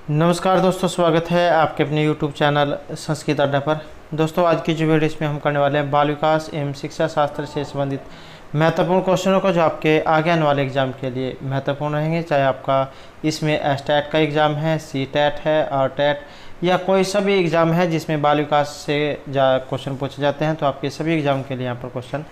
नमस्कार दोस्तों, स्वागत है आपके अपने YouTube चैनल संस्कृत अड्डा पर। दोस्तों, आज की जो वीडियो इसमें हम करने वाले हैं बाल विकास एवं शिक्षा शास्त्र से संबंधित महत्वपूर्ण क्वेश्चनों को, जो आपके आगे आने वाले एग्जाम के लिए महत्वपूर्ण रहेंगे। चाहे आपका इसमें एसटेट का एग्ज़ाम है, सीटेट है और टेट या कोई सभी एग्ज़ाम है जिसमें बाल विकास से क्वेश्चन पूछे जाते हैं, तो आपके सभी एग्ज़ाम के लिए यहाँ पर क्वेश्चन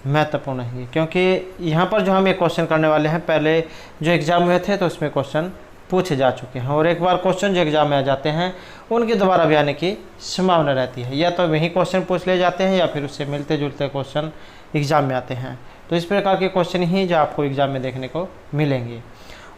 महत्वपूर्ण रहेंगे। क्योंकि यहाँ पर जो हम एक क्वेश्चन करने वाले हैं, पहले जो एग्ज़ाम हुए थे तो उसमें क्वेश्चन पूछे जा चुके हैं, और एक बार क्वेश्चन जो एग्जाम में आ जाते हैं उनके दोबारा भी आने की संभावना रहती है। या तो वही क्वेश्चन पूछ लिए जाते हैं या फिर उससे मिलते जुलते क्वेश्चन एग्जाम में आते हैं। तो इस प्रकार के क्वेश्चन ही जो आपको एग्जाम में देखने को मिलेंगे।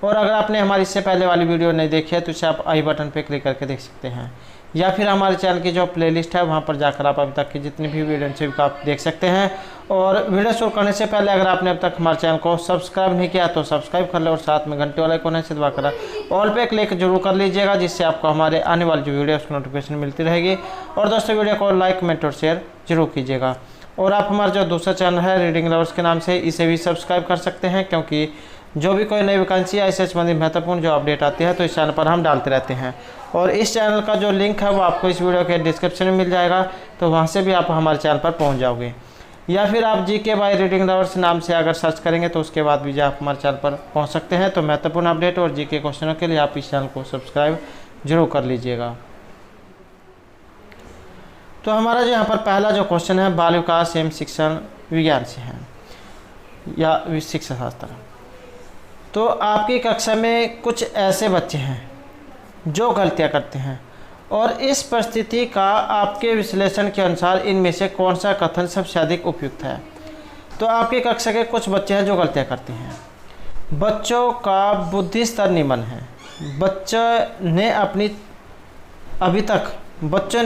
और अगर आपने हमारी इससे पहले वाली वीडियो नहीं देखी है तो इसे आप आई बटन पर क्लिक करके देख सकते हैं, या फिर हमारे चैनल की जो प्लेलिस्ट है वहाँ पर जाकर आप अभी तक की जितनी भी वीडियो हैं आप देख सकते हैं। और वीडियो शुरू करने से पहले अगर आपने अब तक हमारे चैनल को सब्सक्राइब नहीं किया तो सब्सक्राइब कर ले, और साथ में घंटे वाले कोने से दबाकर ऑल पे क्लिक जरूर कर लीजिएगा, जिससे आपको हमारे आने वाली जो वीडियो उसकी नोटिफिकेशन मिलती रहेगी। और दोस्तों, वीडियो को लाइक, कमेंट और शेयर जरूर कीजिएगा। और आप हमारा जो दूसरा चैनल है रीडिंग लवर्स के नाम से, इसे भी सब्सक्राइब कर सकते हैं, क्योंकि जो भी कोई नई वैकेंसी या इससे संबंधित महत्वपूर्ण जो अपडेट आती है तो इस चैनल पर हम डालते रहते हैं। और इस चैनल का जो लिंक है वो आपको इस वीडियो के डिस्क्रिप्शन में मिल जाएगा, तो वहाँ से भी आप हमारे चैनल पर पहुँच जाओगे। या फिर आप जीके बाय रीडिंग लवर्स नाम से अगर सर्च करेंगे तो उसके बाद भी जो आप हमारे चैनल पर पहुँच सकते हैं। तो महत्वपूर्ण अपडेट और जीके क्वेश्चनों के लिए आप इस चैनल को सब्सक्राइब जरूर कर लीजिएगा। तो हमारा जो यहाँ पर पहला जो क्वेश्चन है बाल विकास एवं शिक्षण विज्ञान से है या शिक्षा शास्त्र। तो आपकी कक्षा में कुछ ऐसे बच्चे हैं जो गलतियां करते हैं, और इस परिस्थिति का आपके विश्लेषण के अनुसार इनमें से कौन सा कथन सबसे अधिक उपयुक्त है। तो आपकी कक्षा के कुछ बच्चे हैं जो गलतियां करते हैं। बच्चों का बुद्धि स्तर निम्न है। बच्चों ने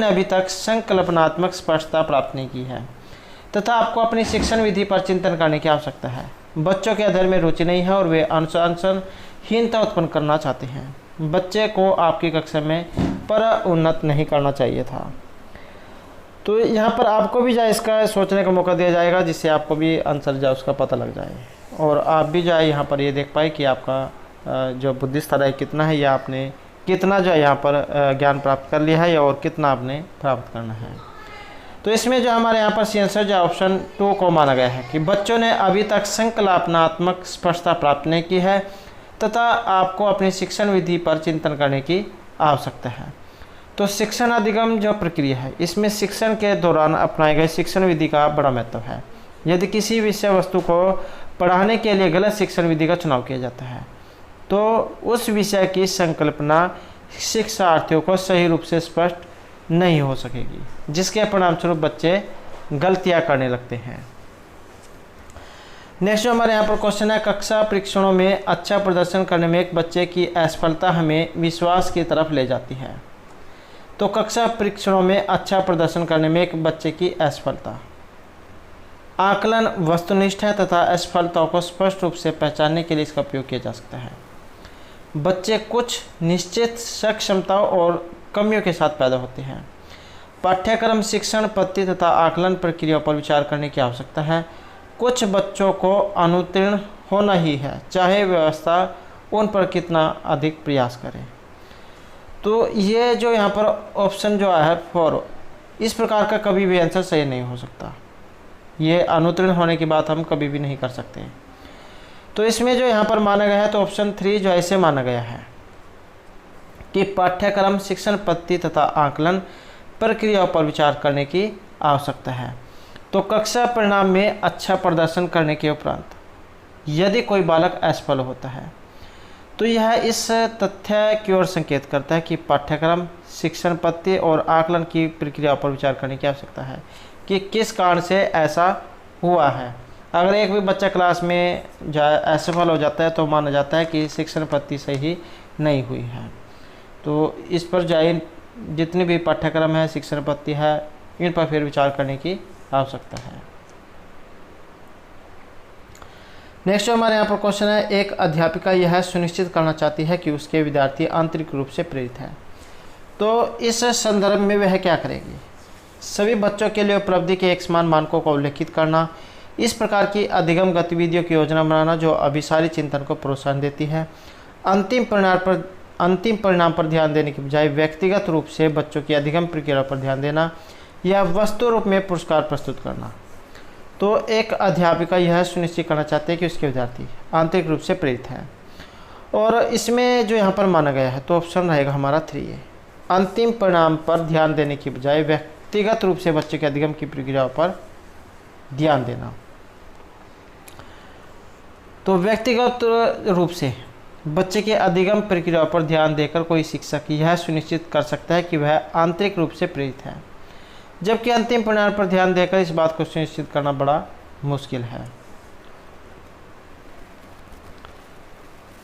अभी तक संकल्पनात्मक स्पष्टता प्राप्त नहीं की है, तथा आपको अपनी शिक्षण विधि पर चिंतन करने की आवश्यकता है। बच्चों के अध्ययन में रुचि नहीं है और वे अनुशासनहीनता उत्पन्न करना चाहते हैं। बच्चे को आपकी कक्षा में पर उन्नत नहीं करना चाहिए था। तो यहाँ पर आपको भी जाए इसका सोचने का मौका दिया जाएगा, जिससे आपको भी आंसर जाए उसका पता लग जाए, और आप भी जाए यहाँ पर ये देख पाए कि आपका जो बुद्धि स्तर है कितना है, या आपने कितना जो है यहाँ पर ज्ञान प्राप्त कर लिया है, और कितना आपने प्राप्त करना है। तो इसमें जो हमारे यहाँ पर सी आंसर जो ऑप्शन 2 को माना गया है कि बच्चों ने अभी तक संकल्पनात्मक स्पष्टता प्राप्त नहीं की है, तथा आपको अपनी शिक्षण विधि पर चिंतन करने की आवश्यकता है। तो शिक्षण अधिगम जो प्रक्रिया है, इसमें शिक्षण के दौरान अपनाए गए शिक्षण विधि का बड़ा महत्व है। यदि किसी विषय वस्तु को पढ़ाने के लिए गलत शिक्षण विधि का चुनाव किया जाता है तो उस विषय की संकल्पना शिक्षार्थियों को सही रूप से स्पष्ट नहीं हो सकेगी, जिसके परिणामस्वरूप बच्चे गलतियां करने लगते हैं। नेक्स्ट हमारे यहाँ पर क्वेश्चन है, कक्षा परीक्षणों में अच्छा प्रदर्शन करने में एक बच्चे की असफलता हमें विश्वास की तरफ ले जाती है। तो कक्षा परीक्षणों में अच्छा प्रदर्शन करने में एक बच्चे की असफलता, आकलन वस्तुनिष्ठ है तथा असफलताओं को स्पष्ट रूप से पहचानने के लिए इसका उपयोग किया जा सकता है। बच्चे कुछ निश्चित सक्षमताओं और कमियों के साथ पैदा होते हैं। पाठ्यक्रम, शिक्षण पद्धति तथा आकलन प्रक्रियाओं पर विचार करने की आवश्यकता है। कुछ बच्चों को अनुत्तीर्ण होना ही है, चाहे व्यवस्था उन पर कितना अधिक प्रयास करे। तो ये जो यहाँ पर ऑप्शन जो है 4, इस प्रकार का कभी भी आंसर सही नहीं हो सकता। ये अनुत्तीर्ण होने की बात हम कभी भी नहीं कर सकते। तो इसमें जो यहाँ पर माना गया है तो ऑप्शन 3 जो ऐसे माना गया है कि पाठ्यक्रम, शिक्षण पद्धति तथा आकलन प्रक्रियाओं पर विचार करने की आवश्यकता है। तो कक्षा परिणाम में अच्छा प्रदर्शन करने के उपरांत यदि कोई बालक असफल होता है तो यह इस तथ्य की ओर संकेत करता है कि पाठ्यक्रम, शिक्षण पद्धति और आकलन की प्रक्रियाओं पर विचार करने की आवश्यकता है कि किस कारण से ऐसा हुआ है। अगर एक भी बच्चा क्लास में असफल हो जाता है तो माना जाता है कि शिक्षण पद्धति सही नहीं हुई है। तो इस पर जाए जितने भी पाठ्यक्रम है, शिक्षण पद्धति है, इन पर फिर विचार करने की आवश्यकता है। नेक्स्ट हमारे यहाँ पर क्वेश्चन है, एक अध्यापिका यह सुनिश्चित करना चाहती है कि उसके विद्यार्थी आंतरिक रूप से प्रेरित हैं। तो इस संदर्भ में वह क्या करेगी? सभी बच्चों के लिए उपलब्धि के एक समान मानकों को उल्लेखित करना, इस प्रकार की अधिगम गतिविधियों की योजना बनाना जो अभिसारी चिंतन को प्रोत्साहन देती है, अंतिम परिणाम पर अंतिम परिणाम पर ध्यान देने के बजाय व्यक्तिगत रूप से बच्चों की अधिगम प्रक्रिया पर ध्यान देना या वस्तु रूप में पुरस्कार प्रस्तुत करना। तो एक अध्यापिका यह सुनिश्चित करना चाहते हैं कि उसके विद्यार्थी आंतरिक रूप से प्रेरित हैं। और इसमें जो यहाँ पर माना गया है तो ऑप्शन रहेगा हमारा 3A, अंतिम परिणाम पर ध्यान देने की बजाय व्यक्तिगत रूप से बच्चे के अधिगम की प्रक्रिया पर ध्यान देना। तो व्यक्तिगत रूप से बच्चे के अधिगम प्रक्रिया पर ध्यान देकर कोई शिक्षक यह सुनिश्चित कर सकता है कि वह आंतरिक रूप से प्रेरित है, जबकि अंतिम परिणाम पर ध्यान देकर इस बात को सुनिश्चित करना बड़ा मुश्किल है।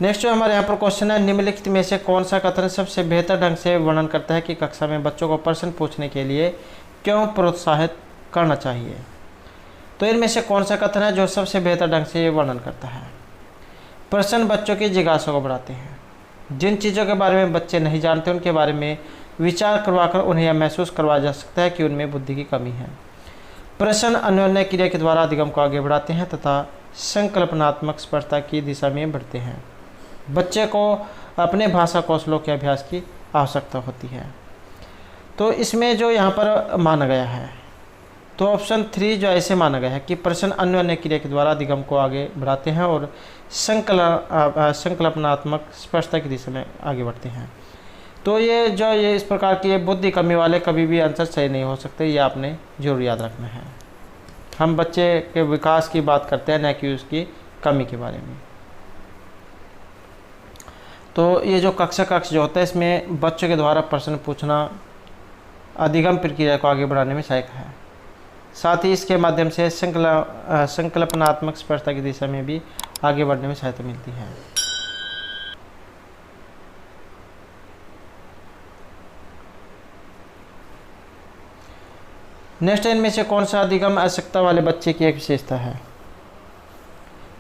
नेक्स्ट जो हमारे यहाँ पर क्वेश्चन है, निम्नलिखित में से कौन सा कथन सबसे बेहतर ढंग से वर्णन करता है कि कक्षा में बच्चों को प्रश्न पूछने के लिए क्यों प्रोत्साहित करना चाहिए। तो इनमें से कौन सा कथन है जो सबसे बेहतर ढंग से ये वर्णन करता है। प्रश्न बच्चों की जिज्ञासा को बढ़ाते हैं। जिन चीज़ों के बारे में बच्चे नहीं जानते उनके बारे में विचार करवाकर उन्हें यह महसूस करवाया जा सकता है कि उनमें बुद्धि की कमी है। प्रश्न अन्योन्य क्रिया के द्वारा अधिगम को आगे बढ़ाते हैं तथा संकल्पनात्मक स्पष्टता की दिशा में बढ़ते हैं। बच्चे को अपने भाषा कौशलों के अभ्यास की आवश्यकता होती है। तो इसमें जो यहाँ पर माना गया है तो ऑप्शन 3 जो ऐसे माना गया है कि प्रश्न अन्योन्य क्रिया के द्वारा अधिगम को आगे बढ़ाते हैं और संकल्पनात्मक स्पष्टता की दिशा में आगे बढ़ते हैं। तो ये इस प्रकार की बुद्धि कमी वाले कभी भी आंसर सही नहीं हो सकते, ये आपने जरूर याद रखना है। हम बच्चे के विकास की बात करते हैं न कि उसकी कमी के बारे में। तो ये जो कक्षा जो होता है इसमें बच्चों के द्वारा प्रश्न पूछना अधिगम प्रक्रिया को आगे बढ़ाने में सहायक है। साथ ही इसके माध्यम से संकल्पनात्मक स्पष्टता की दिशा में भी आगे बढ़ने में सहायता मिलती है। नेक्स्ट इनमें से कौन सा अधिगम आवश्यकता वाले बच्चे की एक विशेषता है।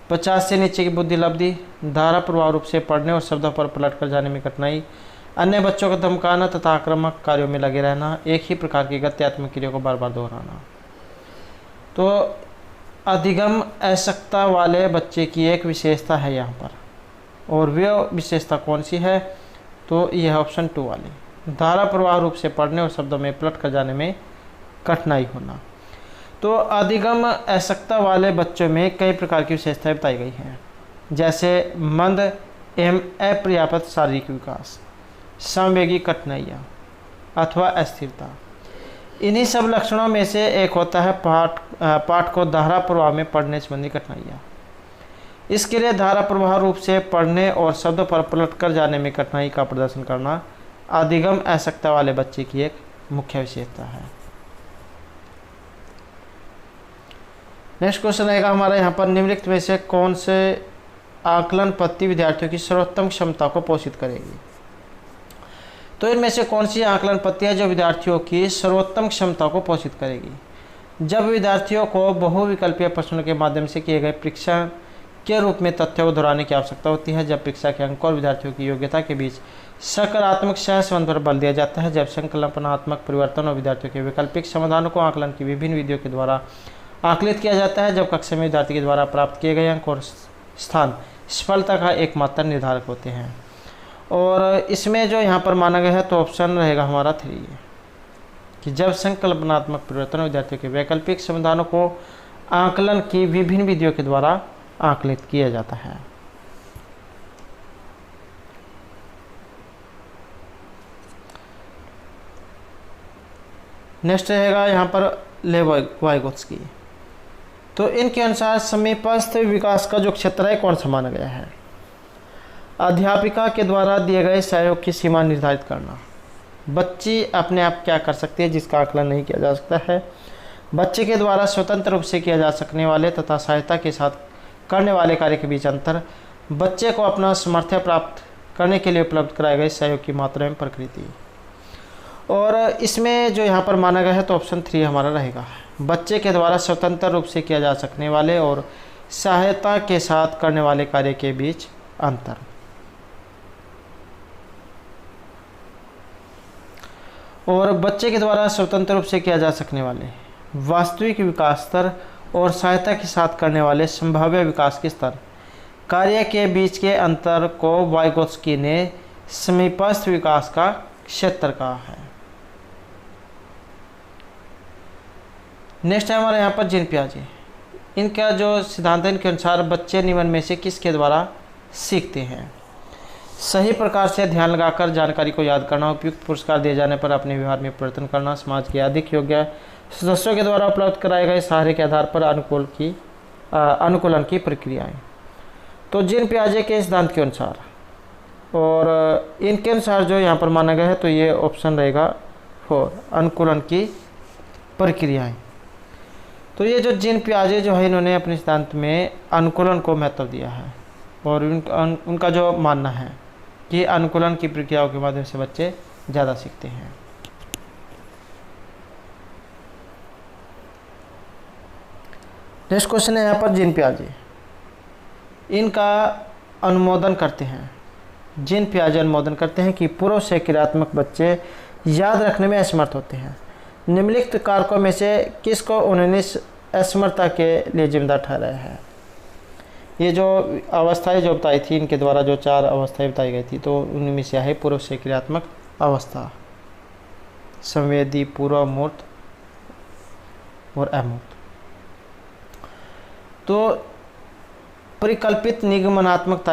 50 से नीचे की बुद्धि लब्धि, धारा प्रभाव रूप से पढ़ने और शब्दों पर पलट कर जाने में कठिनाई, अन्य बच्चों को धमकाना तथा आक्रामक कार्यों में लगे रहना, एक ही प्रकार की गत्यात्मक क्रिया को बार बार दोहराना। तो अधिगम आवश्यकता वाले बच्चे की एक विशेषता है यहाँ पर, और वह विशेषता कौन सी है तो यह ऑप्शन 2 वाली, धारा प्रवाह रूप से पढ़ने और शब्दों में पलट कर जाने में कठिनाई होना। तो अधिगम आवश्यकता वाले बच्चों में कई प्रकार की विशेषताएं बताई गई हैं, जैसे मंद एवं अपर्याप्त शारीरिक विकास, संवेगी कठिनाइयाँ अथवा अस्थिरता। इन्हीं सब लक्षणों में से एक होता है पाठ को धारा प्रवाह में पढ़ने संबंधी कठिनाइयाँ। इसके लिए धारा प्रवाह रूप से पढ़ने और शब्दों पर पलट कर जाने में कठिनाई का प्रदर्शन करना अधिगम आवश्यकता वाले बच्चे की एक मुख्य विशेषता है। नेक्स्ट क्वेश्चन रहेगा हमारा यहाँ पर, निम्नलिखित में से कौन से आकलन पद्धति विद्यार्थियों की सर्वोत्तम क्षमता को पोषित करेगी। तो इनमें से कौन सी आकलन पद्धति है जो विद्यार्थियों की सर्वोत्तम क्षमता को पोषित करेगी। जब विद्यार्थियों को बहुविकल्पीय प्रश्नों के माध्यम से किए गए परीक्षा के रूप में तथ्यों को दोहराने की आवश्यकता होती है, जब परीक्षा के अंक और विद्यार्थियों की योग्यता के बीच सकारात्मक सहसंबंध पर बल दिया जाता है, जब संकल्पनात्मक परिवर्तन और विद्यार्थियों के वैकल्पिक समाधानों को आकलन की विभिन्न विधियों के द्वारा आकलित किया जाता है, जब कक्षा में विद्यार्थी के द्वारा प्राप्त किए गए अंक और स्थान सफलता का एकमात्र निर्धारक होते हैं। और इसमें जो यहाँ पर माना गया है तो ऑप्शन रहेगा हमारा 3 कि जब संकल्पनात्मक परिवर्तन विद्यार्थियों के वैकल्पिक समाधानों को आकलन की विभिन्न विधियों के द्वारा आकलित किया जाता है। नेक्स्ट रहेगा यहाँ पर वाइगोत्स्की। तो इनके अनुसार समीपस्थ विकास का जो क्षेत्र है कौन सा माना गया है। अध्यापिका के द्वारा दिए गए सहयोग की सीमा निर्धारित करना, बच्ची अपने आप क्या कर सकती है जिसका आकलन नहीं किया जा सकता है, बच्चे के द्वारा स्वतंत्र रूप से किया जा सकने वाले तथा सहायता के साथ करने वाले कार्य के बीच अंतर, बच्चे को अपना सामर्थ्य प्राप्त करने के लिए उपलब्ध कराए गए सहयोग की मात्रा एवं प्रकृति। और इसमें जो यहाँ पर माना गया है तो ऑप्शन 3 हमारा रहेगा, बच्चे के द्वारा स्वतंत्र रूप से किया जा सकने वाले और सहायता के साथ करने वाले कार्य के बीच अंतर। और बच्चे के द्वारा स्वतंत्र रूप से किया जा सकने वाले वास्तविक विकास स्तर और सहायता के साथ करने वाले संभाव्य विकास के स्तर, कार्य के बीच के अंतर को वाइगोत्स्की ने समीपस्थ विकास का क्षेत्र का है। नेक्स्ट है हमारे यहाँ पर जीन पियाजे। इनका जो सिद्धांत है, इनके अनुसार बच्चे निम्न में से किसके द्वारा सीखते हैं? सही प्रकार से ध्यान लगाकर जानकारी को याद करना, उपयुक्त पुरस्कार दिए जाने पर अपने व्यवहार में परिवर्तन करना, समाज के अधिक योग्य सदस्यों के द्वारा उपलब्ध कराए गए सहारे के आधार पर अनुकूलन की प्रक्रियाएं। तो जीन पियाजे के सिद्धांत के अनुसार और इनके अनुसार जो यहाँ पर माना गया है, तो ये ऑप्शन रहेगा 4, अनुकूलन की प्रक्रियाएं। तो ये जो जीन पियाजे जो है, इन्होंने अपने सिद्धांत में अनुकूलन को महत्व दिया है और उनका जो मानना है कि अनुकूलन की प्रक्रियाओं के माध्यम से बच्चे ज़्यादा सीखते हैं। नेक्स्ट क्वेश्चन है यहाँ पर जीन पियाजे इनका अनुमोदन करते हैं। जीन पियाजे अनुमोदन करते हैं कि पूर्व से क्रियात्मक बच्चे याद रखने में असमर्थ होते हैं। निम्नलिखित कारकों में से किसको उन्होंने असमर्थता के लिए जिम्मेदार ठहराया है? ये जो अवस्थाएं जो बताई थी, इनके द्वारा जो 4 अवस्थाएं बताई गई थी, तो उनमें से है पूर्व से क्रियात्मक अवस्था, संवेदी, पूर्व मूर्त और अमूर्त। तो परिकल्पित निगमनात्मक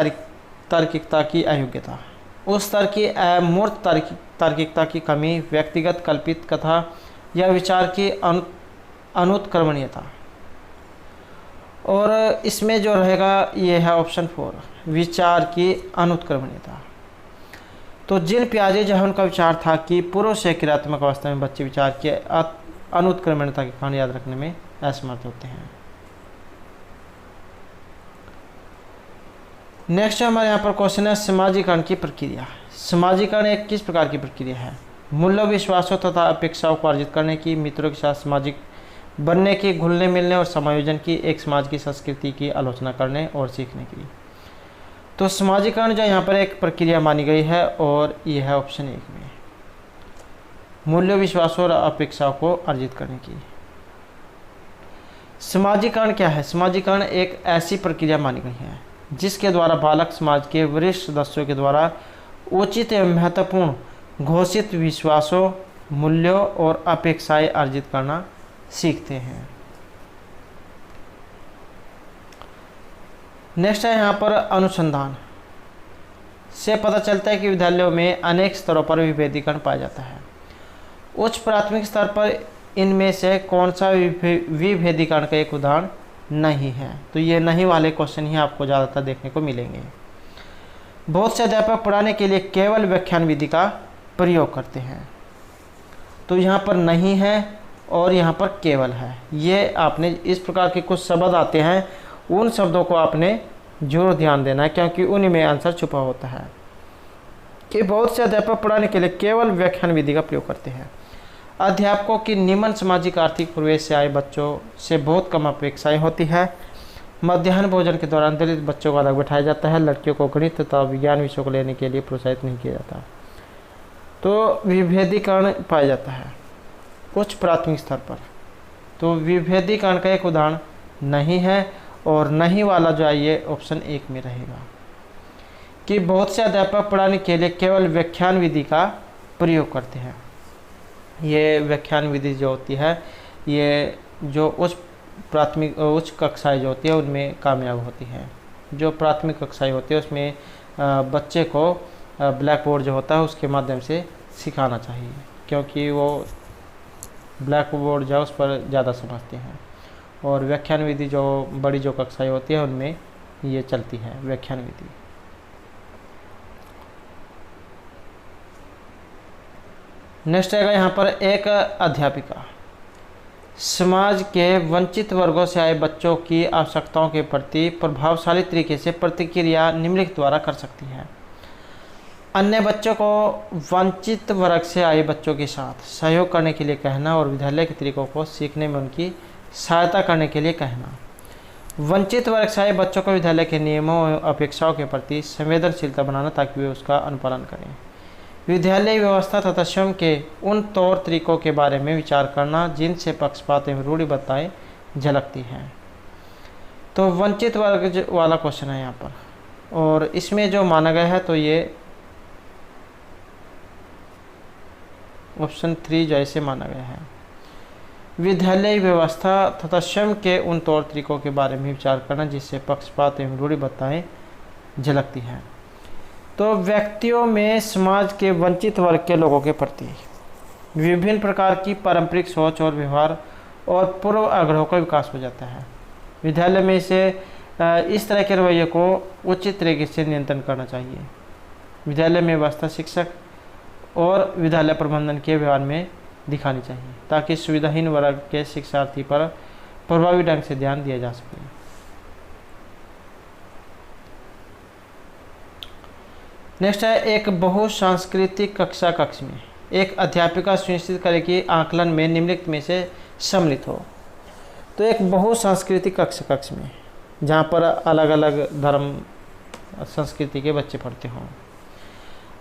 तार्किकता की अयोग्यता, उस स्तर की अमूर्त तार्किकता की कमी, व्यक्तिगत कल्पित कथा या विचार की अनुत्क्रमणीयता। और इसमें जो रहेगा ये है ऑप्शन 4, विचार की अनुत्क्रमणीयता। तो जीन पियाजे जो है, उनका विचार था कि पूर्व से क्रियात्मक अवस्था में बच्चे विचार की अनुत्क्रमणीयता के कारण याद रखने में असमर्थ होते हैं। नेक्स्ट हमारे यहाँ पर क्वेश्चन है समाजीकरण की प्रक्रिया। समाजीकरण एक किस प्रकार की प्रक्रिया है? मूल्य, विश्वासों तथा अपेक्षाओं को अर्जित करने की, मित्रों के साथ सामाजिक बनने की, घुलने मिलने और समायोजन की, एक समाज की संस्कृति की आलोचना करने और सीखने की। तो समाजीकरण जो यहाँ पर एक प्रक्रिया मानी गई है और यह है ऑप्शन 1 में, मूल्य, विश्वासों और अपेक्षाओं को अर्जित करने की। समाजीकरण क्या है? समाजीकरण एक ऐसी प्रक्रिया मानी गई है जिसके द्वारा बालक समाज के वरिष्ठ सदस्यों के द्वारा उचित एवं महत्वपूर्ण घोषित विश्वासों, मूल्यों और अपेक्षाएं अर्जित करना सीखते हैं। नेक्स्ट है यहाँ पर अनुसंधान से पता चलता है कि विद्यालयों में अनेक स्तरों पर विभेदीकरण पाया जाता है। उच्च प्राथमिक स्तर पर इनमें से कौन सा विभेदीकरण का एक उदाहरण नहीं है? तो ये नहीं वाले क्वेश्चन ही आपको ज़्यादातर देखने को मिलेंगे। बहुत से अध्यापक पढ़ाने के लिए केवल व्याख्यान विधि का प्रयोग करते हैं। तो यहाँ पर नहीं है और यहाँ पर केवल है। ये आपने इस प्रकार के कुछ शब्द आते हैं, उन शब्दों को आपने जरूर ध्यान देना है, क्योंकि उन्हीं में आंसर छुपा होता है। कि बहुत से अध्यापक पढ़ाने के लिए केवल व्याख्यान विधि का प्रयोग करते हैं। अध्यापकों की निम्न सामाजिक आर्थिक प्रवेश से आए बच्चों से बहुत कम अपेक्षाएं होती है। मध्याह्न भोजन के दौरान दलित बच्चों को अलग बैठाया जाता है। लड़कियों को गणित तथा विज्ञान विषयों को लेने के लिए प्रोत्साहित नहीं किया जाता। तो विभेदीकरण पाया जाता है उच्च प्राथमिक स्तर पर। तो विभेदीकरण का एक उदाहरण नहीं है और नहीं वाला जो है ये ऑप्शन 1 में रहेगा। कि बहुत से अध्यापक पढ़ाने के लिए केवल व्याख्यान विधि का प्रयोग करते हैं। ये व्याख्यान विधि जो होती है, ये जो उच्च कक्षाएँ जो होती है उनमें कामयाब होती हैं। जो प्राथमिक कक्षाएँ होती है उसमें बच्चे को ब्लैक बोर्ड जो होता है उसके माध्यम से सिखाना चाहिए, क्योंकि वो ब्लैक बोर्ड जो है उस पर ज़्यादा समझते हैं। और व्याख्यान विधि जो बड़ी जो कक्षाएँ होती है उनमें ये चलती है व्याख्यान विधि। नेक्स्ट आएगा यहाँ पर एक अध्यापिका समाज के वंचित वर्गों से आए बच्चों की आवश्यकताओं के प्रति प्रभावशाली तरीके से प्रतिक्रिया निम्नलिखित द्वारा कर सकती है। अन्य बच्चों को वंचित वर्ग से आए बच्चों के साथ सहयोग करने के लिए कहना और विद्यालय के तरीकों को सीखने में उनकी सहायता करने के लिए कहना। वंचित वर्ग से आए बच्चों को विद्यालय के नियमों और अपेक्षाओं के प्रति संवेदनशीलता बनाना ताकि वे उसका अनुपालन करें। विद्यालय व्यवस्था तथा स्वयं के उन तौर तरीकों के बारे में विचार करना जिनसे पक्षपात एवं रूढ़िबद्धताएं झलकती हैं। तो वंचित वर्ग वाला क्वेश्चन है यहाँ पर, और इसमें जो माना गया है तो ये ऑप्शन 3 जो ऐसे माना गया है। विद्यालय व्यवस्था तथा स्वयं के उन तौर तरीकों के बारे में विचार करना जिससे पक्षपात एवं रूढ़िबद्धताएं झलकती हैं। तो व्यक्तियों में समाज के वंचित वर्ग के लोगों के प्रति विभिन्न प्रकार की पारंपरिक सोच और व्यवहार और पूर्व आग्रहों का विकास हो जाता है। विद्यालय में इसे इस तरह के रवैये को उचित तरीके से नियंत्रण करना चाहिए। विद्यालय में व्यवस्था शिक्षक और विद्यालय प्रबंधन के व्यवहार में दिखानी चाहिए ताकि सुविधाहीन वर्ग के शिक्षार्थी पर प्रभावी ढंग से ध्यान दिया जा सके। नेक्स्ट है, एक बहुसांस्कृतिक कक्ष में एक अध्यापिका सुनिश्चित करे कि आकलन में निम्नलिखित में से सम्मिलित हो। तो एक बहुसांस्कृतिक कक्ष में जहाँ पर अलग अलग धर्म संस्कृति के बच्चे पढ़ते हों,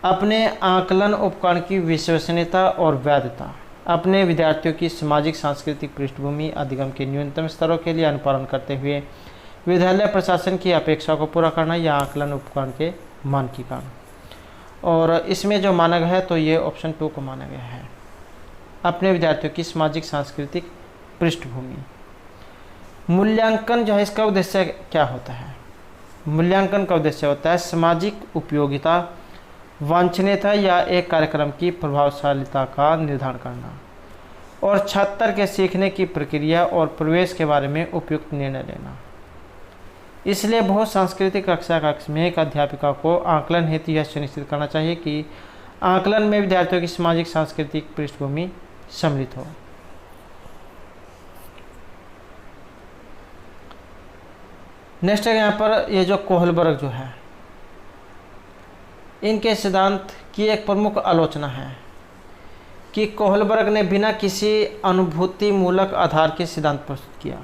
अपने आकलन उपकरण की विश्वसनीयता और वैधता, अपने विद्यार्थियों की सामाजिक सांस्कृतिक पृष्ठभूमि अधिगम के न्यूनतम स्तरों के लिए अनुपालन करते हुए विद्यालय प्रशासन की अपेक्षा को पूरा करना या आकलन उपकरण के मानकीकरण। और इसमें जो माना गया है तो ये ऑप्शन 2 को माना गया है, अपने विद्यार्थियों की सामाजिक सांस्कृतिक पृष्ठभूमि। मूल्यांकन जो है इसका उद्देश्य क्या होता है? मूल्यांकन का उद्देश्य होता है सामाजिक उपयोगिता, वांछनीयता या एक कार्यक्रम की प्रभावशीलता का निर्धारण करना और छात्र के सीखने की प्रक्रिया और प्रवेश के बारे में उपयुक्त निर्णय लेना। इसलिए बहुत सांस्कृतिक कक्ष में एक अध्यापिका को आकलन हेतु यह सुनिश्चित करना चाहिए कि आकलन में विद्यार्थियों की सामाजिक सांस्कृतिक पृष्ठभूमि सम्मिलित हो। नेक्स्ट है यहाँ पर ये जो कोहलबर्ग जो है, इनके सिद्धांत की एक प्रमुख आलोचना है कि कोहलबर्ग ने बिना किसी अनुभूति मूलक आधार के सिद्धांत प्रस्तुत किया।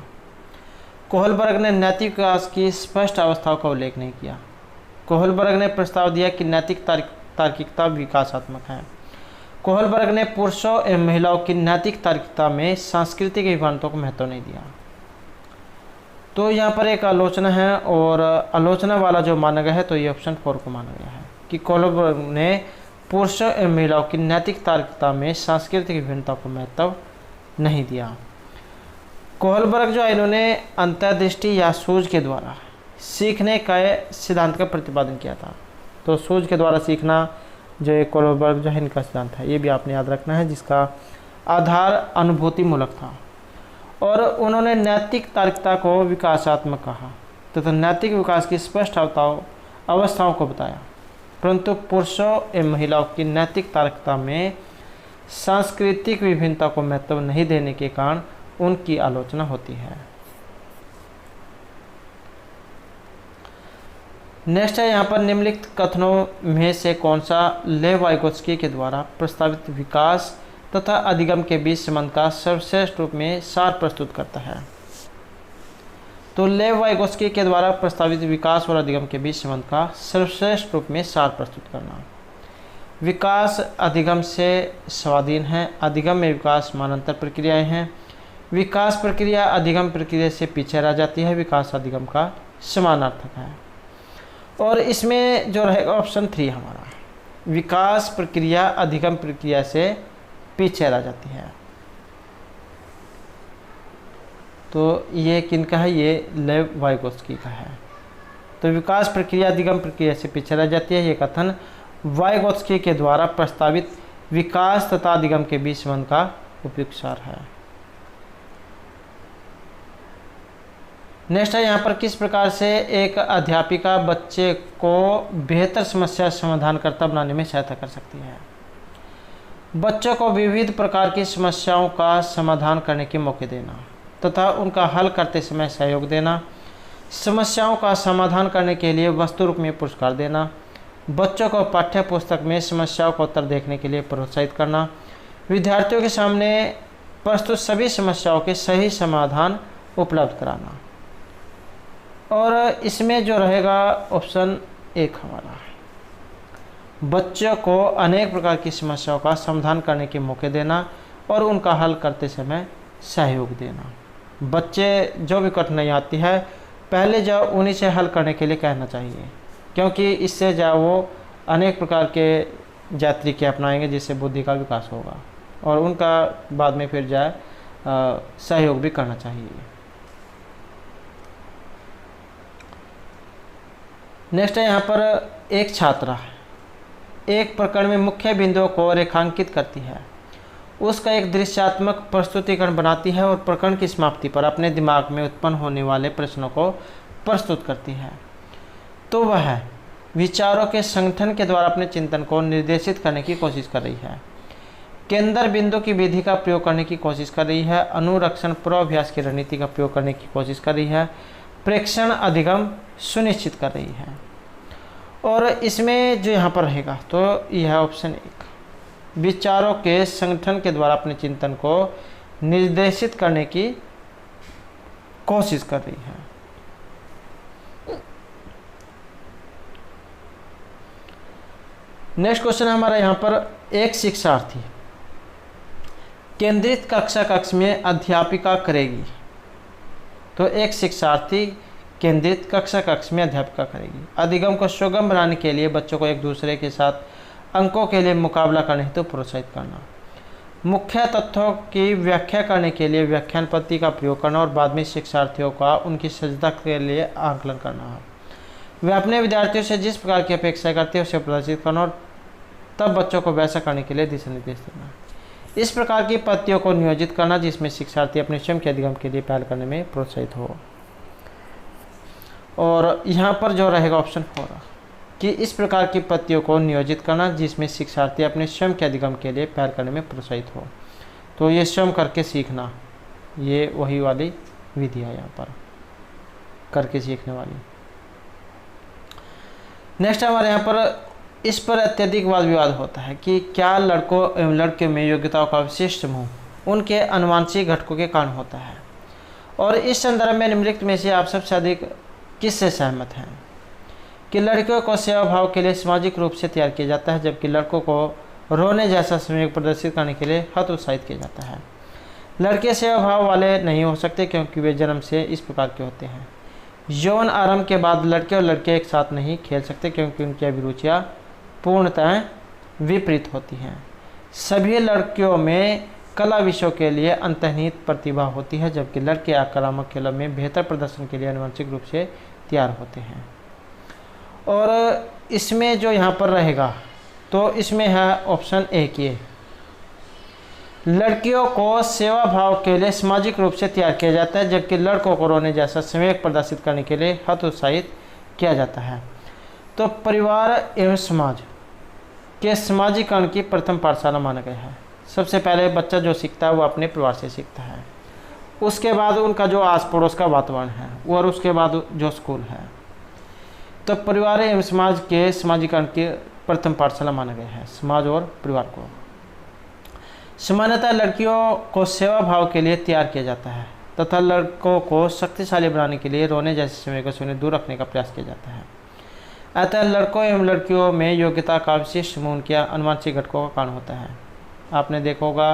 कोहलबर्ग ने नैतिक विकास की स्पष्ट अवस्थाओं का उल्लेख नहीं किया। कोहलबर्ग ने प्रस्ताव दिया कि नैतिक तार्किकता विकासात्मक है। कोहलबर्ग ने पुरुषों एवं महिलाओं की नैतिक तार्किकता में सांस्कृतिक विभाजनों को महत्व नहीं दिया। तो यहाँ पर एक आलोचना है और आलोचना वाला जो माना गया है तो ये ऑप्शन 4 को माना गया है कि कोहलबर्ग ने पुरुषों एवं महिलाओं की नैतिक तार्किकता में सांस्कृतिक विभिन्नता को महत्व नहीं दिया। कोहलबर्ग जो है इन्होंने अंतर्दृष्टि या सूझ के द्वारा सीखने का सिद्धांत का प्रतिपादन किया था। तो सूझ के द्वारा सीखना जो एक कोहलबर्ग जो है इनका सिद्धांत है, ये भी आपने याद रखना है, जिसका आधार अनुभूति मूलक था। और उन्होंने नैतिक तार्किकता को विकासात्मक कहा तथा नैतिक विकास की स्पष्ट अवस्थाओं को बताया, परंतु पुरुषों एवं महिलाओं की नैतिक तार्किकता में सांस्कृतिक विभिन्नता को महत्व नहीं देने के कारण उनकी आलोचना होती है। नेक्स्ट है यहाँ पर निम्नलिखित कथनों में से कौन सा लेव वाइगोत्स्की के द्वारा प्रस्तावित विकास तथा अधिगम के बीच संबंध का सर्वश्रेष्ठ रूप में सार प्रस्तुत करता है? तो लेव वाइगोत्स्की के द्वारा प्रस्तावित विकास और अधिगम के बीच संबंध का सर्वश्रेष्ठ रूप में सार प्रस्तुत करना। विकास अधिगम से स्वाधीन है, अधिगम में विकास समानांतर प्रक्रियाएं हैं, विकास प्रक्रिया अधिगम प्रक्रिया से पीछे रह जाती है, विकास अधिगम का समानार्थक है। और इसमें जो रहेगा ऑप्शन 3 हमारा, विकास प्रक्रिया अधिगम प्रक्रिया से पीछे रह जाती है। तो ये किनका है? ये लेव वाइगोत्स्की का है। तो विकास प्रक्रिया अधिगम प्रक्रिया से पीछे रह जाती है, ये कथन वाइगोत्स्की के द्वारा प्रस्तावित विकास तथा अधिगम के बीच संबंध का उपयुक्त सार है। नेक्स्ट है यहाँ पर किस प्रकार से एक अध्यापिका बच्चे को बेहतर समस्या समाधानकर्ता बनाने में सहायता कर सकती है? बच्चों को विविध प्रकार की समस्याओं का समाधान करने के मौके देना तथा उनका हल करते समय सहयोग देना, समस्याओं का समाधान करने के लिए वस्तु रूप में पुरस्कार देना, बच्चों को पाठ्य पुस्तक में समस्याओं का उत्तर देखने के लिए प्रोत्साहित करना, विद्यार्थियों के सामने प्रस्तुत सभी समस्याओं के सही समाधान उपलब्ध कराना। और इसमें जो रहेगा ऑप्शन 1 हमारा, बच्चों को अनेक प्रकार की समस्याओं का समाधान करने के मौके देना और उनका हल करते समय सहयोग देना। बच्चे जो भी कठिनाई आती है पहले जो उन्हीं से हल करने के लिए कहना चाहिए, क्योंकि इससे जो वो अनेक प्रकार के तरीके अपनाएंगे जिससे बुद्धि का विकास होगा। और उनका बाद में फिर जाए सहयोग भी करना चाहिए। नेक्स्ट है यहाँ पर एक छात्रा एक प्रकरण में मुख्य बिंदुओं को रेखांकित करती है, उसका एक दृश्यात्मक प्रस्तुतिकरण बनाती है और प्रकरण की समाप्ति पर अपने दिमाग में उत्पन्न होने वाले प्रश्नों को प्रस्तुत करती है। तो वह विचारों के संगठन के द्वारा अपने चिंतन को निर्देशित करने की कोशिश कर रही है, केंद्र बिंदु की विधि का प्रयोग करने की कोशिश कर रही है, अनुरक्षण पूर्वाभ्यास की रणनीति का प्रयोग करने की कोशिश कर रही है, प्रेक्षण अधिगम सुनिश्चित कर रही है। और इसमें जो यहाँ पर रहेगा तो यह ऑप्शन 1 विचारों के संगठन के द्वारा अपने चिंतन को निर्देशित करने की कोशिश कर रही है। नेक्स्ट क्वेश्चन है हमारा यहाँ पर एक शिक्षार्थी केंद्रित कक्षा कक्ष में अध्यापिका करेगी। तो एक शिक्षार्थी केंद्रित कक्षा कक्ष में अध्यापिका करेगी। अधिगम को सुगम बनाने के लिए बच्चों को एक दूसरे के साथ अंकों के लिए मुकाबला करने हेतु प्रोत्साहित करना, मुख्य तथ्यों की व्याख्या करने के लिए व्याख्यान पद्धति का प्रयोग करना और बाद में शिक्षार्थियों का उनकी सजगता के लिए आकलन करना। वे अपने विद्यार्थियों से जिस प्रकार की अपेक्षा करते हैं उसे प्रदर्शित करना और तब बच्चों को वैसा करने के लिए दिशा निर्देश देना। इस प्रकार की पद्धतियों को नियोजित करना जिसमें शिक्षार्थी अपने स्वयं के अधिगम के लिए पहल करने में प्रोत्साहित हो। और यहाँ पर जो रहेगा ऑप्शन 4 कि इस प्रकार की पद्धतियों को नियोजित करना जिसमें शिक्षार्थी अपने स्वयं के अधिगम के लिए पहल करने में प्रोत्साहित हो। तो ये स्वयं करके सीखना, ये वही वाली विधि है यहाँ पर करके सीखने वाली। नेक्स्ट हमारे यहाँ पर इस पर अत्यधिक वाद विवाद होता है कि क्या लड़कों एवं लड़कियों में योग्यताओं का विशिष्ट समूह उनके अनुवांशिक घटकों के कारण होता है, और इस संदर्भ में निम्नलिखित में से आप सबसे अधिक किससे सहमत हैं कि लड़कियों को सेवा भाव के लिए सामाजिक रूप से तैयार किया जाता है जबकि लड़कों को रोने जैसा संयोग प्रदर्शित करने के लिए हतोत्साहित किया जाता है। लड़के सेवा भाव वाले नहीं हो सकते क्योंकि वे जन्म से इस प्रकार के होते हैं। यौन आरंभ के बाद लड़के और लड़के एक साथ नहीं खेल सकते क्योंकि उनकी अभिरुचियाँ पूर्णतः विपरीत होती हैं। सभी लड़कियों में कला विषयों के लिए अंतर्निहित प्रतिभा होती है जबकि लड़के आक्रामक खेलों में बेहतर प्रदर्शन के लिए आनुवंशिक रूप से तैयार होते हैं। और इसमें जो यहाँ पर रहेगा तो इसमें है ऑप्शन 1 ये लड़कियों को सेवा भाव के लिए सामाजिक रूप से तैयार किया जाता है जबकि लड़कों को रोने जैसा संवेग प्रदर्शित करने के लिए हतोत्साहित किया जाता है। तो परिवार एवं समाज के सामाजिकरण की प्रथम पाठशाला माना गया है। सबसे पहले बच्चा जो सीखता है वो अपने परिवार से सीखता है, उसके बाद उनका जो आस पड़ोस का वातावरण है और उसके बाद जो स्कूल है। तो परिवार एवं समाज के सामाजिकरण की प्रथम पाठशाला माना गया है समाज और परिवार को। सामान्यतः लड़कियों को सेवा भाव के लिए तैयार किया जाता है तथा लड़कों को शक्तिशाली बनाने के लिए रोने जैसे संवेगों से उन्हें दूर रखने का प्रयास किया जाता है। अतः लड़कों एवं लड़कियों में योग्यता का विशिष्ट समूह उनके अनुवांशिक घटकों का कारण होता है। आपने देखा होगा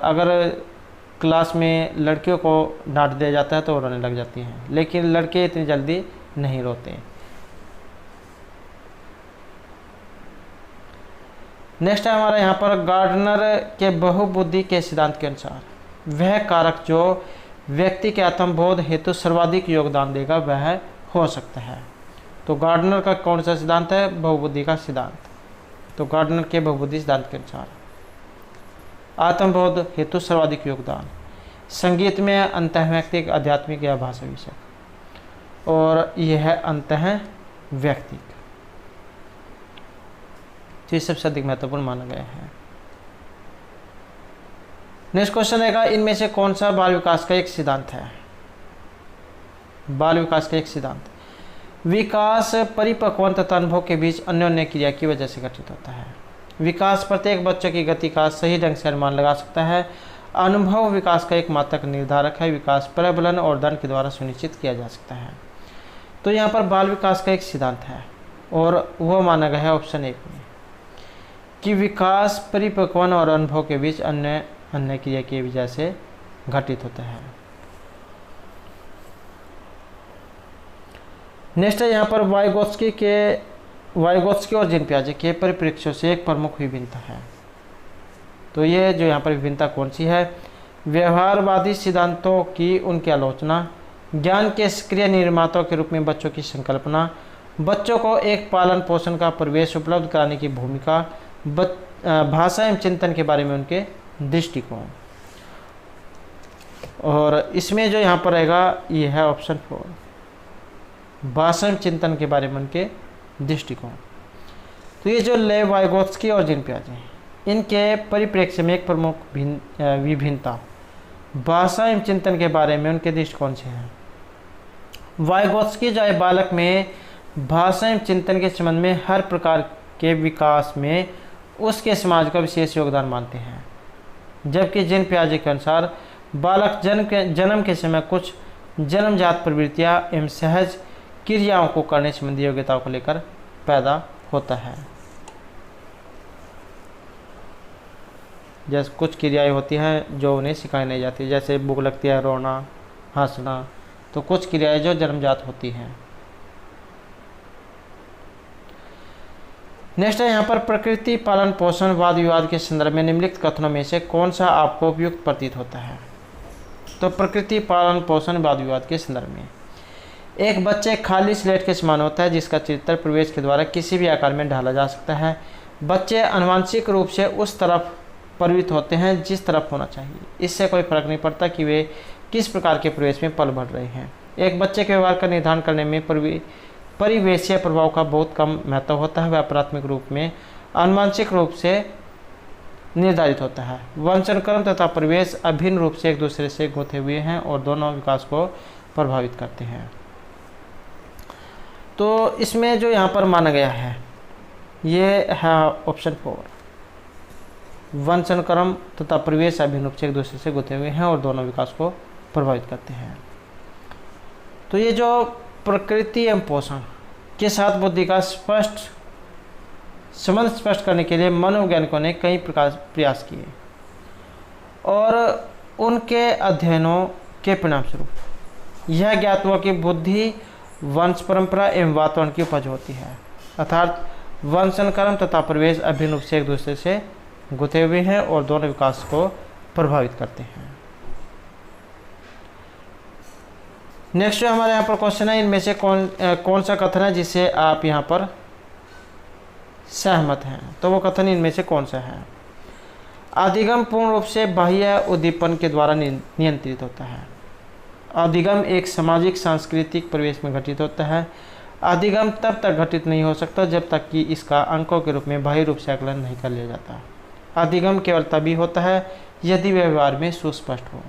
अगर क्लास में लड़कियों को डांट दिया जाता है तो वो रोने लग जाती हैं, लेकिन लड़के इतनी जल्दी नहीं रोते। नेक्स्ट है हमारा यहाँ पर गार्डनर के बहुबुद्धि के सिद्धांत के अनुसार वह कारक जो व्यक्ति के आत्मबोध हेतु सर्वाधिक योगदान देगा वह हो सकता है। तो गार्डनर का कौन सा सिद्धांत है? बहुबुद्धि का सिद्धांत। तो गार्डनर के बहुबुद्धि सिद्धांत के अनुसार आत्मबोध हेतु सर्वाधिक योगदान, संगीत में अंतःवैयक्तिक, आध्यात्मिक या भाषा विषयक, और यह अंतःवैयक्तिक तो ये सबसे अधिक महत्वपूर्ण माना गया है। नेक्स्ट क्वेश्चन रहेगा इनमें से कौन सा बाल विकास का एक सिद्धांत है? बाल विकास का एक सिद्धांत विकास परिपक्वन तथा अनुभव के बीच अन्योन्य क्रिया की वजह से घटित होता है। विकास प्रत्येक बच्चे की गति का सही ढंग से अनुमान लगा सकता है। अनुभव विकास का एक मात्रक निर्धारक है। विकास प्रबलन और दंड के द्वारा सुनिश्चित किया जा सकता है। तो यहाँ पर बाल विकास का एक सिद्धांत है और वह माना गया है ऑप्शन 1 में कि विकास परिपक्वन और अनुभव के बीच अन्य क्रिया की वजह से घटित होता है। नेक्स्ट है यहाँ पर वाइगोत्स्की और जीन पियाजे के परिप्रेक्ष्यों से एक प्रमुख विभिन्नता है। तो ये जो यहाँ पर विभिन्नता कौन सी है? व्यवहारवादी सिद्धांतों की उनकी आलोचना, ज्ञान के सक्रिय निर्माताओं के रूप में बच्चों की संकल्पना, बच्चों को एक पालन पोषण का परिवेश उपलब्ध कराने की भूमिका, भाषा एवं चिंतन के बारे में उनके दृष्टिकोण। और इसमें जो यहाँ पर रहेगा ये है ऑप्शन 4, भाषा एवं चिंतन के बारे में उनके दृष्टिकोण। तो ये जो लेव वाइगोत्स्की और जीन पियाजे हैं, इनके परिप्रेक्ष्य में एक प्रमुख विभिन्नता भाषा एवं चिंतन के बारे में उनके दृष्टिकोण से है। वाइगोत्स्की जो है बालक में भाषा एवं चिंतन के संबंध में हर प्रकार के विकास में उसके समाज का विशेष योगदान मानते हैं, जबकि जीन पियाजे के अनुसार बालक जन्म के समय कुछ जन्मजात प्रवृत्तियां एवं सहज क्रियाओं को करने संबंधी योग्यताओं को लेकर पैदा होता है। जैसे कुछ क्रियाएं होती हैं जो उन्हें सिखाई नहीं जाती, जैसे भूख लगती है, रोना, हंसना, तो कुछ क्रियाएं जो जन्मजात होती हैं। नेक्स्ट है यहाँ पर प्रकृति पालन पोषण वाद विवाद के संदर्भ में निम्नलिखित कथनों में से कौन सा आपको उपयुक्त प्रतीत होता है? तो प्रकृति पालन पोषण वाद विवाद के संदर्भ में एक बच्चे खाली स्लेट के समान होता है जिसका चित्र प्रवेश के द्वारा किसी भी आकार में ढाला जा सकता है। बच्चे आनुवंशिक रूप से उस तरफ प्रवृत्त होते हैं जिस तरफ होना चाहिए, इससे कोई फर्क नहीं पड़ता कि वे किस प्रकार के प्रवेश में पल बढ़ रहे हैं। एक बच्चे के व्यवहार का निर्धारण करने में परिवेशीय प्रभाव का बहुत कम महत्व होता है, वह प्राथमिक रूप में आनुवंशिक रूप से निर्धारित होता है। वंशक्रम तथा परिवेश अभिन्न रूप से एक दूसरे से गुंथे हुए हैं और दोनों विकास को प्रभावित करते हैं। तो इसमें जो यहाँ पर माना गया है ये है ऑप्शन 4, वंशक्रम तथा परिवेश अभिन्न रूप से एक दूसरे से गुंथे हुए हैं और दोनों विकास को प्रभावित करते हैं। तो ये जो प्रकृति एवं पोषण के साथ बुद्धि का संबंध स्पष्ट करने के लिए मनोवैज्ञानिकों ने कई प्रकार प्रयास किए और उनके अध्ययनों के परिणामस्वरूप यह ज्ञात हुआ कि बुद्धि वंश परंपरा एवं वातावरण की उपज होती है, अर्थात वंशक्रम तथा परिवेश अभिन्न रूप से एक दूसरे से गुंथे हुए हैं और दोनों विकास को प्रभावित करते हैं। नेक्स्ट जो हमारे यहाँ पर क्वेश्चन है, इनमें से कौन सा कथन है जिससे आप यहाँ पर सहमत हैं? तो वो कथन इनमें से कौन सा है? अधिगम पूर्ण रूप से बाह्य उद्दीपन के द्वारा नियंत्रित होता है। अधिगम एक सामाजिक सांस्कृतिक परिवेश में घटित होता है। अधिगम तब तक घटित नहीं हो सकता जब तक कि इसका अंकों के रूप में बाह्य रूप से आकलन नहीं कर लिया जाता। अधिगम केवल तभी होता है यदि व्यवहार में सुस्पष्ट हो।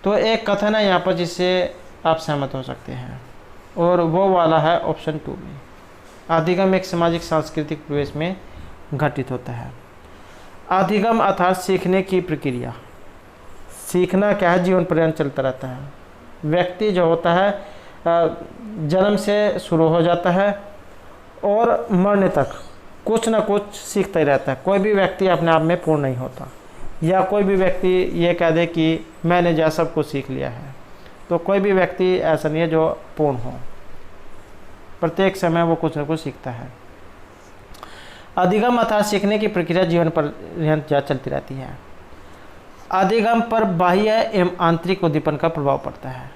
तो एक कथन है यहाँ पर जिससे आप सहमत हो सकते हैं और वो वाला है ऑप्शन 2 में। अधिगम एक सामाजिक सांस्कृतिक परिवेश में घटित होता है। अधिगम अर्थात सीखने की प्रक्रिया। सीखना क्या है? जीवन पर्यंत चलता रहता है। व्यक्ति जो होता है जन्म से शुरू हो जाता है और मरने तक कुछ ना कुछ सीखता ही रहता है। कोई भी व्यक्ति अपने आप में पूर्ण नहीं होता, या कोई भी व्यक्ति ये कह दे कि मैंने जो सब कुछ सीख लिया है, तो कोई भी व्यक्ति ऐसा नहीं है जो पूर्ण हो। प्रत्येक समय वो कुछ ना कुछ सीखता है। अधिगम अर्थात सीखने की प्रक्रिया जीवन पर्यंत चलती रहती है। अधिगम पर बाह्य एवं आंतरिक उद्दीपन का प्रभाव पड़ता है।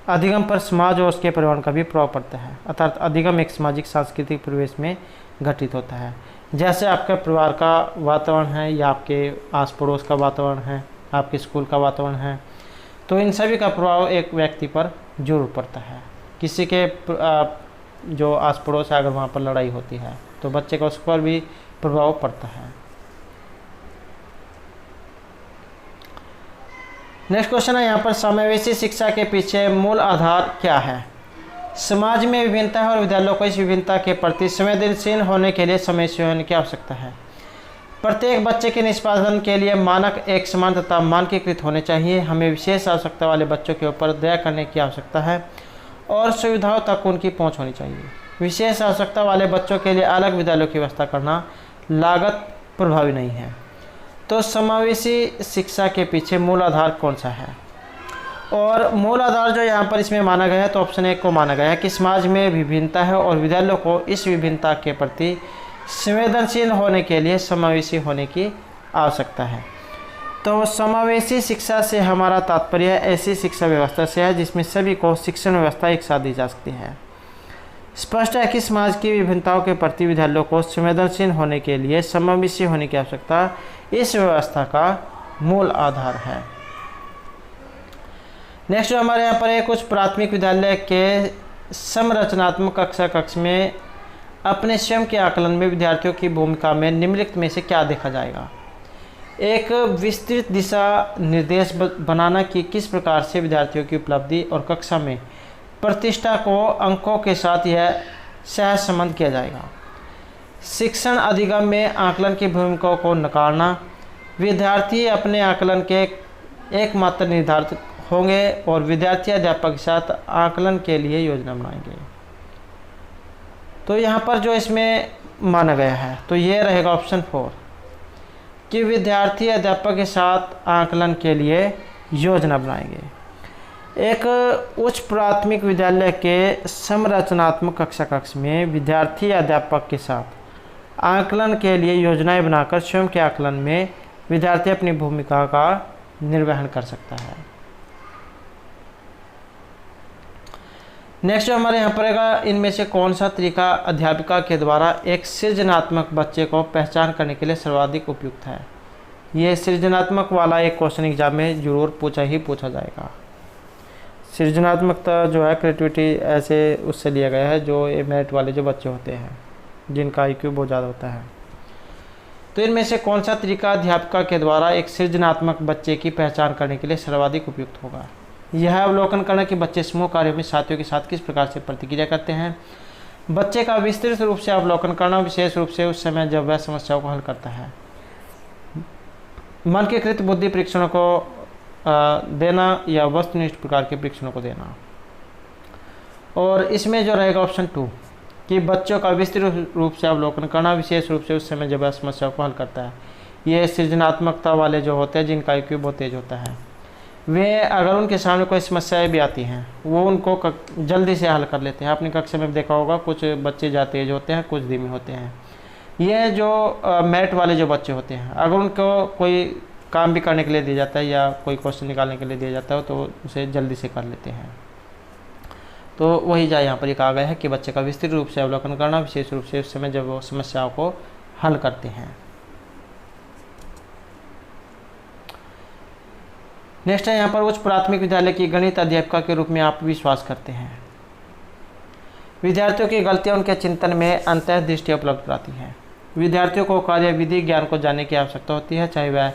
अधिगम पर समाज और उसके पर्यावरण का भी प्रभाव पड़ता है, अर्थात अधिगम एक सामाजिक सांस्कृतिक परिवेश में घटित होता है। जैसे आपके परिवार का वातावरण है या आपके आस पड़ोस का वातावरण है, आपके स्कूल का वातावरण है, तो इन सभी का प्रभाव एक व्यक्ति पर जरूर पड़ता है। किसी के जो आस पड़ोस है अगर वहाँ पर लड़ाई होती है तो बच्चे का उस पर भी प्रभाव पड़ता है। नेक्स्ट क्वेश्चन है यहाँ पर, समावेशी शिक्षा के पीछे मूल आधार क्या है? समाज में विभिन्नता है और विद्यालयों को इस विभिन्नता के प्रति संवेदनशील होने के लिए समावेशी होने की आवश्यकता है। प्रत्येक बच्चे के निष्पादन के लिए मानक एक समान तथा मानकीकृत होने चाहिए। हमें विशेष आवश्यकता वाले बच्चों के ऊपर दया करने की आवश्यकता है और सुविधाओं तक उनकी पहुंच होनी चाहिए। विशेष आवश्यकता वाले बच्चों के लिए अलग विद्यालयों की व्यवस्था करना लागत प्रभावी नहीं है। तो समावेशी शिक्षा के पीछे मूल आधार कौन सा है? और मूल आधार जो यहाँ पर इसमें माना गया है तो ऑप्शन 1 को माना गया है कि समाज में विभिन्नता है और विद्यालयों को इस विभिन्नता के प्रति संवेदनशील होने के लिए समावेशी होने की आवश्यकता है। तो समावेशी शिक्षा से हमारा तात्पर्य ऐसी शिक्षा व्यवस्था से है जिसमें सभी को शिक्षण व्यवस्था एक साथ दी जा सकती है। स्पष्ट है कि समाज की विभिन्नताओं के प्रति विद्यालयों को संवेदनशील होने के लिए समावेशी होने की आवश्यकता इस व्यवस्था का मूल आधार है। नेक्स्ट जो हमारे यहाँ पर है, कुछ प्राथमिक विद्यालय के संरचनात्मक कक्ष में अपने स्वयं के आकलन में विद्यार्थियों की भूमिका में निम्नलिखित में से क्या देखा जाएगा। एक विस्तृत दिशा निर्देश बनाना कि किस प्रकार से विद्यार्थियों की उपलब्धि और कक्षा में प्रतिष्ठा को अंकों के साथ यह सह संबंध किया जाएगा। शिक्षण अधिगम में आकलन की भूमिका को नकारना, विद्यार्थी अपने आकलन के एकमात्र निर्धारक होंगे और विद्यार्थी अध्यापक के साथ आकलन के लिए योजना बनाएंगे। तो यहाँ पर जो इसमें माना गया है तो ये रहेगा ऑप्शन 4 कि विद्यार्थी अध्यापक के साथ आकलन के लिए योजना बनाएंगे। एक उच्च प्राथमिक विद्यालय के संरचनात्मक कक्ष में विद्यार्थी अध्यापक के साथ आकलन के लिए योजनाएं बनाकर स्वयं के आकलन में विद्यार्थी अपनी भूमिका का निर्वहन कर सकता है। नेक्स्ट जो हमारे यहाँ पर है, इनमें से कौन सा तरीका अध्यापिका के द्वारा एक सृजनात्मक बच्चे को पहचान करने के लिए सर्वाधिक उपयुक्त है। ये सृजनात्मक वाला एक क्वेश्चन एग्जाम में जरूर पूछा जाएगा। सृजनात्मकता जो है क्रिएटिविटी ऐसे उससे लिया गया है जो मेरिट वाले जो बच्चे होते हैं जिनका IQ बहुत ज़्यादा होता है। तो इनमें से कौन सा तरीका अध्यापिका के द्वारा एक सृजनात्मक बच्चे की पहचान करने के लिए सर्वाधिक उपयुक्त होगा। यह अवलोकन करना कि बच्चे समूह कार्य में साथियों के साथ किस प्रकार से प्रतिक्रिया करते हैं। बच्चे का विस्तृत रूप से अवलोकन करना, विशेष रूप से उस समय जब वह समस्याओं को हल करता है। मन के कृत बुद्धि परीक्षणों को देना या वस्तुनिष्ठ प्रकार के परीक्षणों को देना। और इसमें जो रहेगा ऑप्शन 2 कि बच्चों का विस्तृत रूप से अवलोकन करना, विशेष रूप से उस समय जब वह समस्याओं को हल करता है। ये सृजनात्मकता वाले जो होते हैं जिनका IQ बहुत तेज होता है, वे अगर उनके सामने कोई समस्याएं भी आती हैं वो उनको जल्दी से हल कर लेते हैं। आपने कक्षा में देखा होगा कुछ बच्चे ज़्यादा तेज होते हैं, कुछ धीमे होते हैं। ये जो मेरिट वाले जो बच्चे होते हैं अगर उनको कोई काम भी करने के लिए दिया जाता है या कोई क्वेश्चन निकालने के लिए दिया जाता है तो उसे जल्दी से कर लेते हैं। तो वही यहाँ पर कहा गया है कि बच्चे का विस्तृत रूप से अवलोकन करना, विशेष रूप से उस समय जब वो समस्याओं को हल करते हैं। नेक्स्ट है यहाँ पर उच्च प्राथमिक विद्यालय की गणित अध्यापिका के रूप में आप विश्वास करते हैं। विद्यार्थियों की गलतियाँ उनके चिंतन में अंतर्दृष्टि उपलब्ध कराती हैं। विद्यार्थियों को कार्य विधि ज्ञान को जानने की आवश्यकता होती है, चाहे वह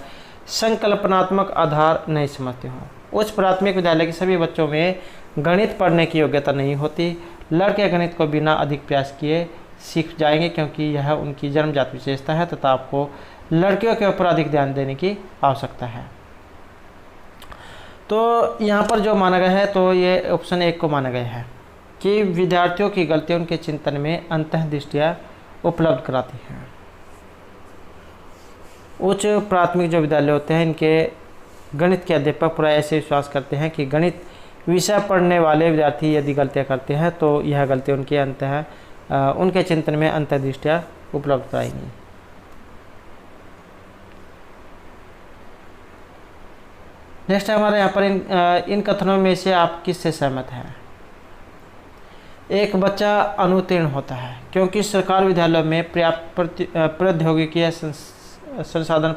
संकल्पनात्मक आधार नहीं समझते हों। उच्च प्राथमिक विद्यालय के सभी बच्चों में गणित पढ़ने की योग्यता नहीं होती। लड़के गणित को बिना अधिक प्रयास किए सीख जाएंगे क्योंकि यह उनकी जन्मजात विशेषता है तथा आपको लड़कियों के ऊपर अधिक ध्यान देने की आवश्यकता है। तो यहाँ पर जो माना गया है तो ये ऑप्शन 1 को माना गया है कि विद्यार्थियों की गलतियाँ उनके चिंतन में अंतर्दृष्टियाँ उपलब्ध कराती हैं। उच्च प्राथमिक जो विद्यालय होते हैं इनके गणित के अध्यापक पूरा ऐसे विश्वास करते हैं कि गणित विषय पढ़ने वाले विद्यार्थी यदि गलतियाँ करते हैं तो यह गलतियाँ उनके चिंतन में अंतर्दृष्टियाँ उपलब्ध कराएंगी। नेक्स्ट हमारे यहाँ पर इन कथनों में से आप किससे सहमत हैं। एक बच्चा अनुत्तीर्ण होता है क्योंकि सरकार विद्यालयों में पर्याप्त प्रौद्योगिकी संसाधन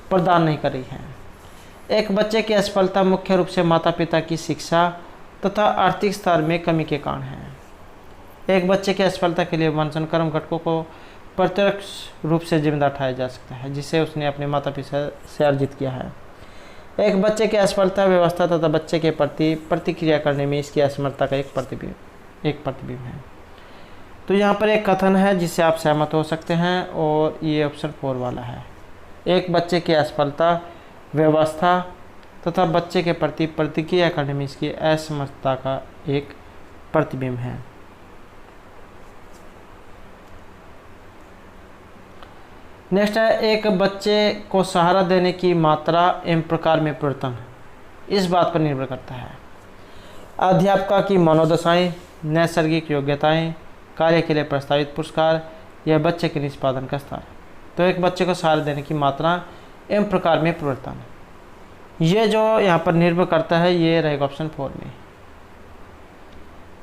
प्रदान नहीं कर रही है। एक बच्चे की असफलता मुख्य रूप से माता पिता की शिक्षा तथा आर्थिक स्तर में कमी के कारण है। एक बच्चे की असफलता के लिए वंशनकर्म घटकों को प्रत्यक्ष रूप से जिम्मेदार ठहराया जा सकता है जिसे उसने अपने माता पिता से अर्जित किया है। एक बच्चे की असफलता व्यवस्था तथा बच्चे के प्रति प्रतिक्रिया करने में इसकी असमर्थता का एक प्रतिबिंब है। तो यहाँ पर एक कथन है जिससे आप सहमत हो सकते हैं और ये ऑप्शन 4 वाला है। एक बच्चे की असफलता व्यवस्था तथा बच्चे के प्रति प्रतिक्रिया करने में इसकी असमर्थता का एक प्रतिबिंब है। नेक्स्ट है एक बच्चे को सहारा देने की मात्रा एवं प्रकार में परिवर्तन इस बात पर निर्भर करता है। अध्यापका की मनोदशाएं, नैसर्गिक योग्यताएं, कार्य के लिए प्रस्तावित पुरस्कार या बच्चे के निष्पादन का स्तर। तो एक बच्चे को सहारा देने की मात्रा एवं प्रकार में परिवर्तन। ये जो यहाँ पर निर्भर करता है ये रहेगा ऑप्शन 4 में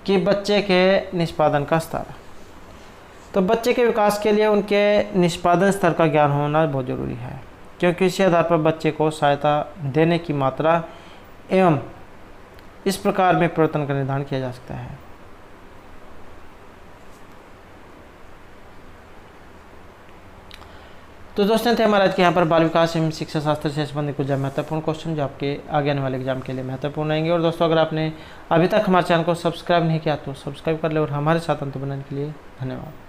कि बच्चे के निष्पादन का स्तर। तो बच्चे के विकास के लिए उनके निष्पादन स्तर का ज्ञान होना बहुत ज़रूरी है, क्योंकि इसी आधार पर बच्चे को सहायता देने की मात्रा एवं इस प्रकार में परिवर्तन का निर्धारण किया जा सकता है। तो दोस्तों थे हमारे आज के यहाँ पर बाल विकास एवं शिक्षा शास्त्र से संबंधित कुछ महत्वपूर्ण क्वेश्चन जो आपके आगे आने वाले एग्जाम के लिए महत्वपूर्ण रहेंगे। और दोस्तों अगर आपने अभी तक हमारे चैनल को सब्सक्राइब नहीं किया तो सब्सक्राइब कर ले और हमारे साथ अंत बनाने के लिए धन्यवाद।